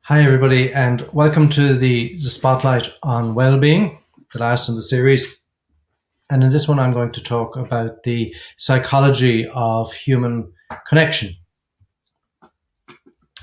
Hi, everybody, and welcome to the Spotlight on Wellbeing, the last in the series. And in this one, I'm going to talk about the psychology of human connection.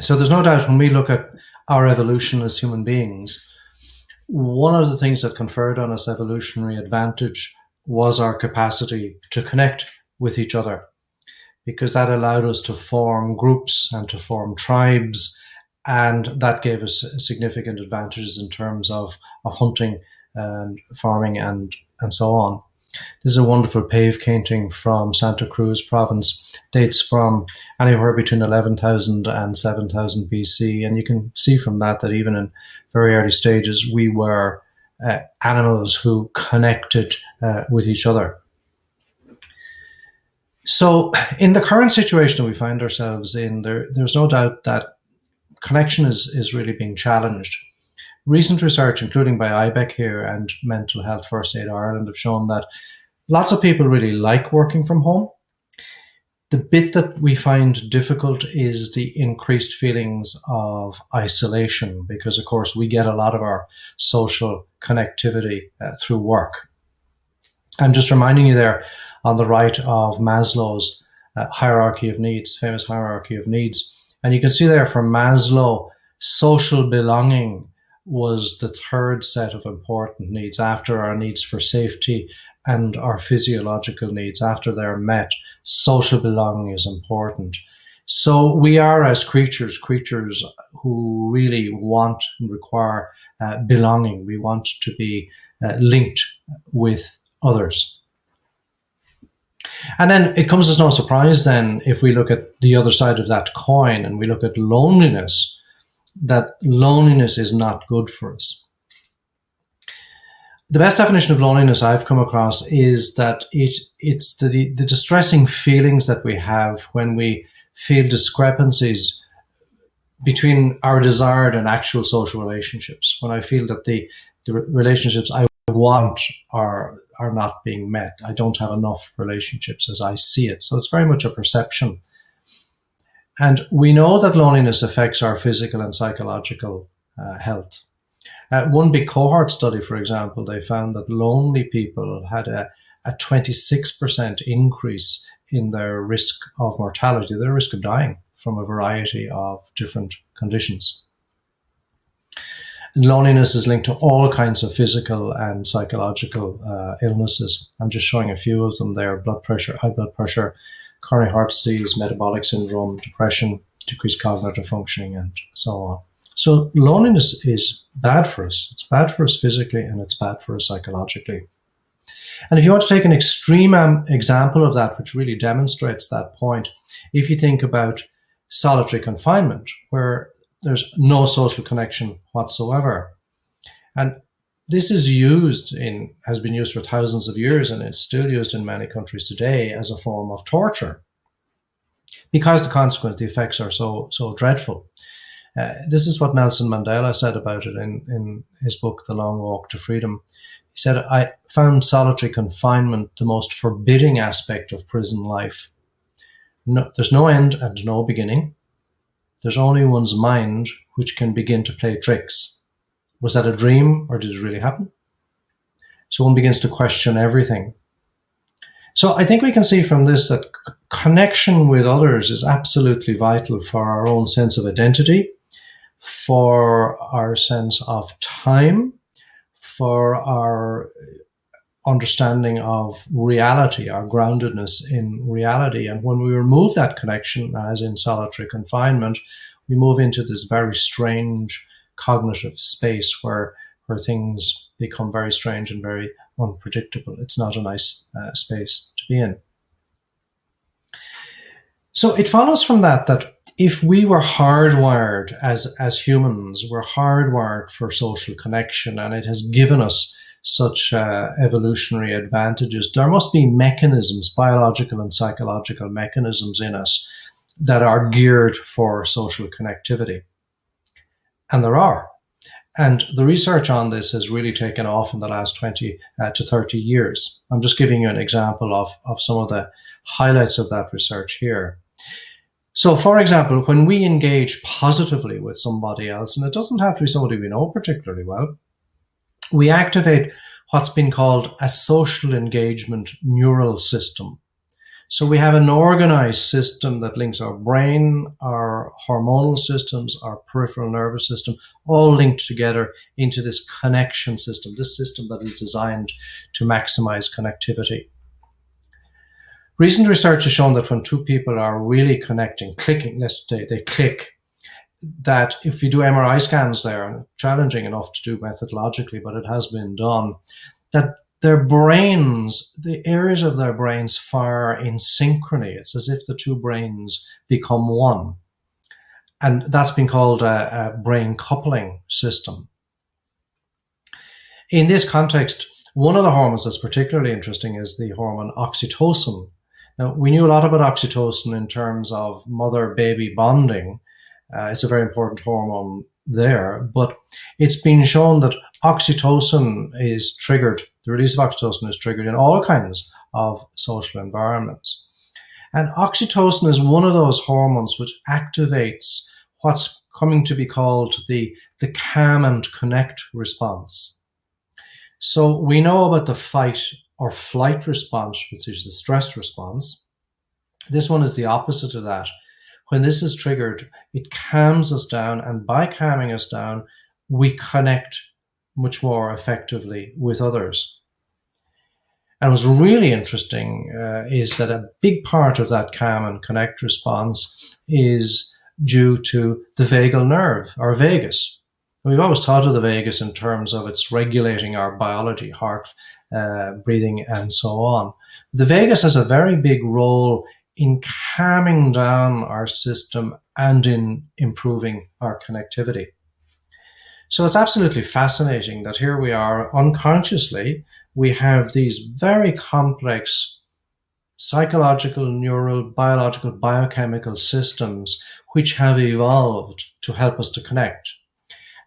So there's no doubt when we look at our evolution as human beings, one of the things that conferred on us evolutionary advantage was our capacity to connect with each other, because that allowed us to form groups and to form tribes. And that gave us significant advantages in terms of hunting and farming and so on. This is a wonderful pave painting from Santa Cruz province, dates from anywhere between 11,000 and 7,000 BC. And you can see from that even in very early stages, we were animals who connected with each other. So in the current situation we find ourselves in, there's no doubt that connection is really being challenged. Recent research, including by IBEC here and Mental Health First Aid Ireland, have shown that lots of people really like working from home. The bit that we find difficult is the increased feelings of isolation, because, of course, we get a lot of our social connectivity through work. I'm just reminding you there on the right of Maslow's hierarchy of needs, famous hierarchy of needs. And you can see there for Maslow, social belonging was the third set of important needs after our needs for safety and our physiological needs. After they're met, social belonging is important. So we are, as creatures who really want and require belonging. We want to be linked with others. And then it comes as no surprise then, if we look at the other side of that coin and we look at loneliness, that loneliness is not good for us. The best definition of loneliness I've come across is that it's the distressing feelings that we have when we feel discrepancies between our desired and actual social relationships. When I feel that the relationships I want are not being met. I don't have enough relationships as I see it. So it's very much a perception. And we know that loneliness affects our physical and psychological health. One big cohort study, for example, they found that lonely people had a 26% increase in their risk of mortality, their risk of dying from a variety of different conditions. And loneliness is linked to all kinds of physical and psychological illnesses. I'm just showing a few of them there: blood pressure, high blood pressure, coronary heart disease, metabolic syndrome, depression, decreased cognitive functioning, and so on. So loneliness is bad for us. It's bad for us physically and it's bad for us psychologically. And if you want to take an extreme example of that, which really demonstrates that point, if you think about solitary confinement, where there's no social connection whatsoever. And this is has been used for thousands of years, and it's still used in many countries today as a form of torture, because the effects are so dreadful. This is what Nelson Mandela said about it in his book, The Long Walk to Freedom. He said, "I found solitary confinement the most forbidding aspect of prison life. There's no end and no beginning. There's only one's mind which can begin to play tricks. Was that a dream or did it really happen?" So one begins to question everything. So I think we can see from this that connection with others is absolutely vital for our own sense of identity, for our sense of time, for our understanding of reality, our groundedness in reality. And when we remove that connection, as in solitary confinement, we move into this very strange cognitive space where things become very strange and very unpredictable. It's not a nice space to be in. So it follows from that if we were hardwired as humans, we're hardwired for social connection, and it has given us such evolutionary advantages, there must be mechanisms, biological and psychological mechanisms in us that are geared for social connectivity. And there are. And the research on this has really taken off in the last 20 to 30 years. I'm just giving you an example of some of the highlights of that research here. So, for example, when we engage positively with somebody else, and it doesn't have to be somebody we know particularly well, we activate what's been called a social engagement neural system. So we have an organized system that links our brain, our hormonal systems, our peripheral nervous system, all linked together into this connection system, this system that is designed to maximize connectivity. Recent research has shown that when two people are really connecting, clicking, let's say they click, that if you do MRI scans there, and challenging enough to do methodologically, but it has been done, that their brains, the areas of their brains fire in synchrony. It's as if the two brains become one. And that's been called a brain coupling system. In this context, one of the hormones that's particularly interesting is the hormone oxytocin. Now, we knew a lot about oxytocin in terms of mother-baby bonding. It's a very important hormone there, but it's been shown that oxytocin is triggered, the release of oxytocin is triggered in all kinds of social environments. And oxytocin is one of those hormones which activates what's coming to be called the calm and connect response. So we know about the fight or flight response, which is the stress response. This one is the opposite of that. When this is triggered, it calms us down, and by calming us down, we connect much more effectively with others. And what's really interesting is that a big part of that calm and connect response is due to the vagal nerve, or vagus. We've always thought of the vagus in terms of its regulating our biology, heart, breathing, and so on. The vagus has a very big role in calming down our system and in improving our connectivity. So it's absolutely fascinating that here we are unconsciously, we have these very complex psychological, neural, biological, biochemical systems which have evolved to help us to connect.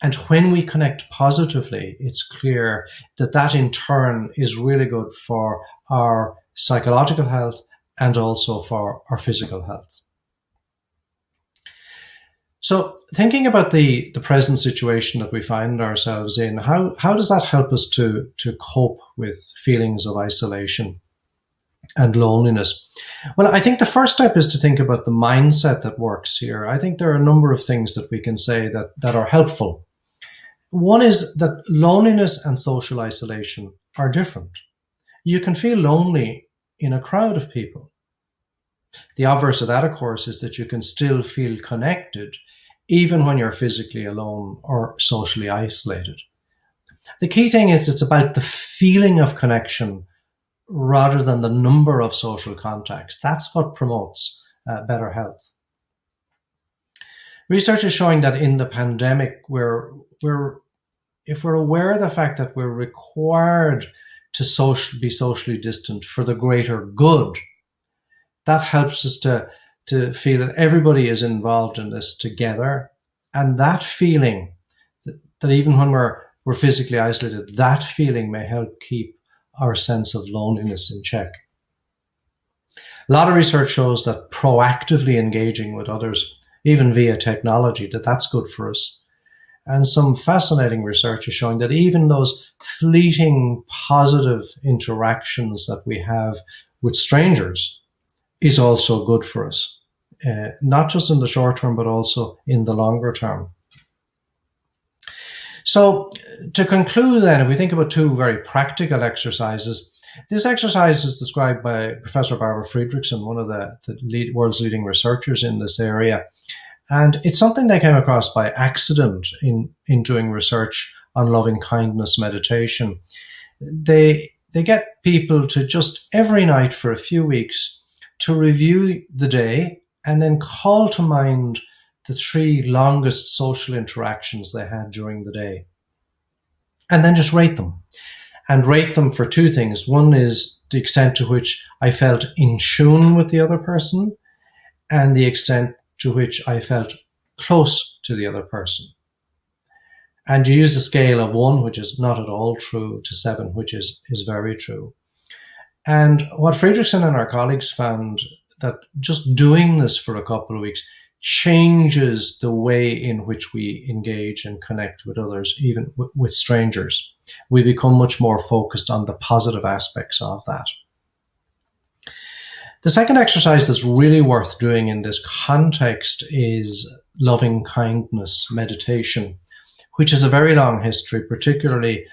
And when we connect positively, it's clear that that in turn is really good for our psychological health and also for our physical health. So thinking about the present situation that we find ourselves in, how does that help us to cope with feelings of isolation and loneliness? Well, I think the first step is to think about the mindset that works here. I think there are a number of things that we can say that are helpful. One is that loneliness and social isolation are different. You can feel lonely in a crowd of people. The obverse of that, of course, is that you can still feel connected even when you're physically alone or socially isolated. The key thing is it's about the feeling of connection rather than the number of social contacts. That's what promotes better health. Research is showing that in the pandemic, if we're aware of the fact that we're required to be socially distant for the greater good, that helps us to feel that everybody is involved in this together. And that feeling, that even when we're physically isolated, that feeling may help keep our sense of loneliness in check. A lot of research shows that proactively engaging with others, even via technology, that's good for us. And some fascinating research is showing that even those fleeting positive interactions that we have with strangers is also good for us, not just in the short term, but also in the longer term. So to conclude then, if we think about two very practical exercises, this exercise is described by Professor Barbara Friedrichsen, one of the world's leading researchers in this area. And it's something they came across by accident in doing research on loving kindness meditation. They get people to just every night for a few weeks to review the day and then call to mind the 3 longest social interactions they had during the day. And then just rate them. And rate them for 2 things. One is the extent to which I felt in tune with the other person, and the extent to which I felt close to the other person. And you use a scale of 1, which is not at all true, to 7, which is very true. And what Friedrichsen and our colleagues found, that just doing this for a couple of weeks changes the way in which we engage and connect with others, even with strangers. We become much more focused on the positive aspects of that. The second exercise that's really worth doing in this context is loving kindness meditation, which has a very long history, particularly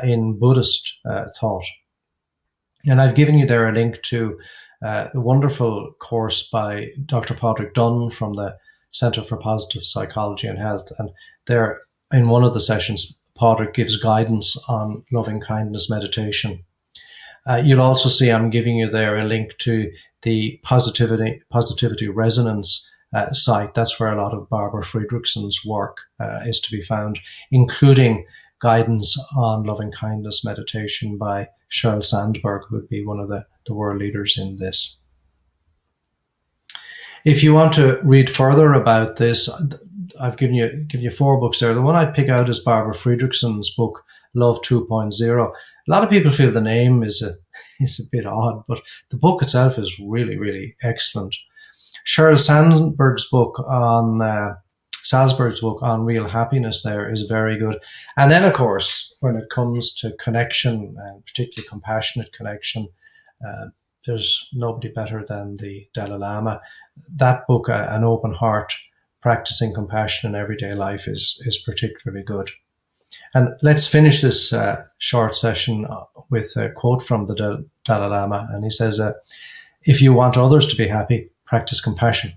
in Buddhist thought. And I've given you there a link to the wonderful course by Dr. Padraig Dunn from the Centre for Positive Psychology and Health. And there, in one of the sessions, Padraig gives guidance on loving kindness meditation. You'll also see I'm giving you there a link to the Positivity Resonance site. That's where a lot of Barbara Friedrichsen's work is to be found, including guidance on loving kindness meditation by Sheryl Sandberg, who would be one of the world leaders in this. If you want to read further about this, I've given you 4 books there. The one I'd pick out is Barbara Friedrichsen's book, Love 2.0. A lot of people feel the name is a bit odd, but the book itself is really, really excellent. Sheryl Sandberg's book on real happiness there is very good. And then, of course, when it comes to connection, and particularly compassionate connection, there's nobody better than the Dalai Lama. That book, An Open Heart, Practicing Compassion in Everyday Life, is particularly good. And let's finish this short session with a quote from the Dalai Lama. And he says, if you want others to be happy, practice compassion.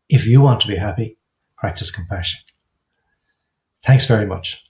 If you want to be happy, practice compassion. Thanks very much.